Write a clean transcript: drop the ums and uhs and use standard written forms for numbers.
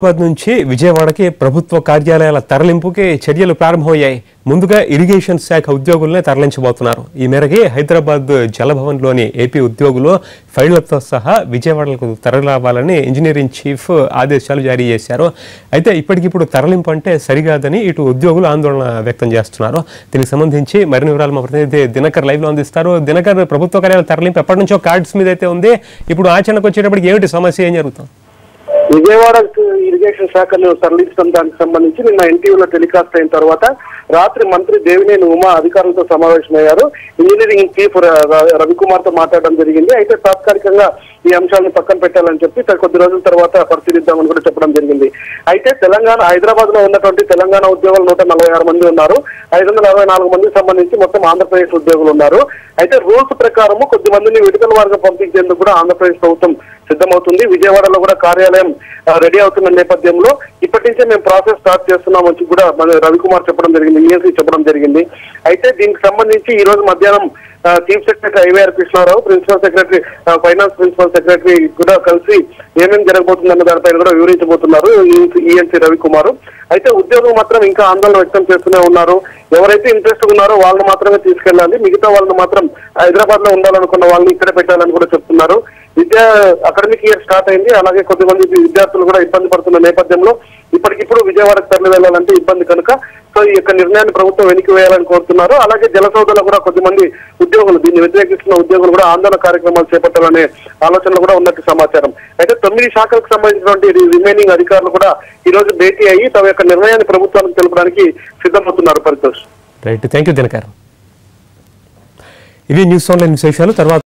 హైదరాబాద్ నుంచి విజయవాడకి ప్రభుత్వ కార్యాలయాల తరలింపుకి చర్యలు ప్రారంభమయ్యాయి. ముందుగా ఇరిగేషన్ శాఖ ఉద్యోగులనే తరలించబోతున్నారు. ఈ మేరకు హైదరాబాద్ జలభవన్లోని ఏపీ ఉద్యోగులు ఫైళ్లతో సహా విజయవాడకు తరలిరావాలని ఇంజనీరింగ్ చీఫ్ ఆదేశాలు జారీ చేశారు. అయితే ఇప్పటికిప్పుడు తరలింపు అంటే సరికాదని ఇటు ఉద్యోగులు ఆందోళన వ్యక్తం చేస్తున్నారు. దీనికి సంబంధించి మరిన్ని వివరాలు మా ప్రతినిధి దినకర్ లైవ్ లో అందిస్తారు. దినకర్, ప్రభుత్వ కార్యాలయాల తరలింపు ఎప్పటి నుంచో కార్డ్స్ మీద అయితే ఉంది. ఇప్పుడు ఆచరణకు వచ్చేటప్పటికి ఏమిటి సమస్య, ఏం జరుగుతుంది? విజయవాడ ఇరిగేషన్ శాఖను తరలించడం దానికి సంబంధించి నిన్న ఎన్టీవీలో టెలికాస్ట్ అయిన తర్వాత రాత్రి మంత్రి దేవినేని ఉమా అధికారులతో సమావేశమయ్యారు. ఇంజనీరింగ్ చీఫ్ రవికుమార్ తో మాట్లాడడం జరిగింది. అయితే తాత్కాలికంగా ఈ అంశాలను పక్కన పెట్టాలని చెప్పి కొద్ది రోజుల తర్వాత పరిశీలిద్దామని కూడా చెప్పడం జరిగింది. అయితే తెలంగాణ హైదరాబాద్ లో ఉన్నటువంటి తెలంగాణ ఉద్యోగులు 146 మంది ఉన్నారు. 564 మందికి సంబంధించి మొత్తం ఆంధ్రప్రదేశ్ ఉద్యోగులు ఉన్నారు. అయితే రూల్స్ ప్రకారము కొద్ది మందిని విడుదల వారిగా పంపించేందుకు కూడా ఆంధ్రప్రదేశ్ ప్రభుత్వం సిద్ధమవుతుంది. విజయవాడలో కూడా కార్యాలయం రెడీ అవుతున్న నేపథ్యంలో ఇప్పటి నుంచే మేము ప్రాసెస్ స్టార్ట్ చేస్తున్నామని కూడా రవికుమార్ చెప్పడం జరిగింది, ఈఎన్సీ చెప్పడం జరిగింది. అయితే దీనికి సంబంధించి ఈ రోజు మధ్యాహ్నం chief secretary IVR Krishnarao, principal secretary finance principal secretary కూడా కలిసి ఏమేమి జరగబోతుందన్న దానిపైన కూడా వివరించబోతున్నారు ఈఎన్సీ రవికుమార్. అయితే ఉద్యోగులు మాత్రం ఇంకా ఆందోళన వ్యక్తం చేస్తూనే ఉన్నారు. ఎవరైతే ఇంట్రెస్ట్ ఉన్నారో వాళ్ళని మాత్రమే తీసుకెళ్ళాలి, మిగతా వాళ్ళని మాత్రం హైదరాబాద్ లో ఉండాలనుకున్న వాళ్ళని ఇక్కడే పెట్టాలని కూడా చెప్తున్నారు. అకాడమిక్ ఇయర్ స్టార్ట్ అయింది. అలాగే కొద్దిమంది విద్యార్థులు కూడా ఇబ్బంది పడుతున్న నేపథ్యంలో ఇప్పటికిప్పుడు విజయవాడకు తరలి వెళ్లాలంటే ఇబ్బంది కనుక సో ఈ యొక్క నిర్ణయాన్ని ప్రభుత్వం వెనక్కి వేయాలని కోరుతున్నారు. అలాగే జలసౌధలో కూడా కొద్దిమంది ఉద్యోగులు, దీన్ని వ్యతిరేకిస్తున్న ఉద్యోగులు కూడా ఆందోళన కార్యక్రమాలు చేపట్టాలనే ఆలోచనలు కూడా ఉన్నట్టు సమాచారం. అయితే 9 శాఖలకు సంబంధించినటువంటి రిమైనింగ్ అధికారులు కూడా ఈ రోజు భేటీ అయ్యి తమ యొక్క నిర్ణయాన్ని ప్రభుత్వానికి తెలపడానికి సిద్ధమవుతున్నారు. Paritosh. Right, thank you Dinakar. ఇవి న్యూస్ ఆన్లైన్ విశేషాలు. తర్వాత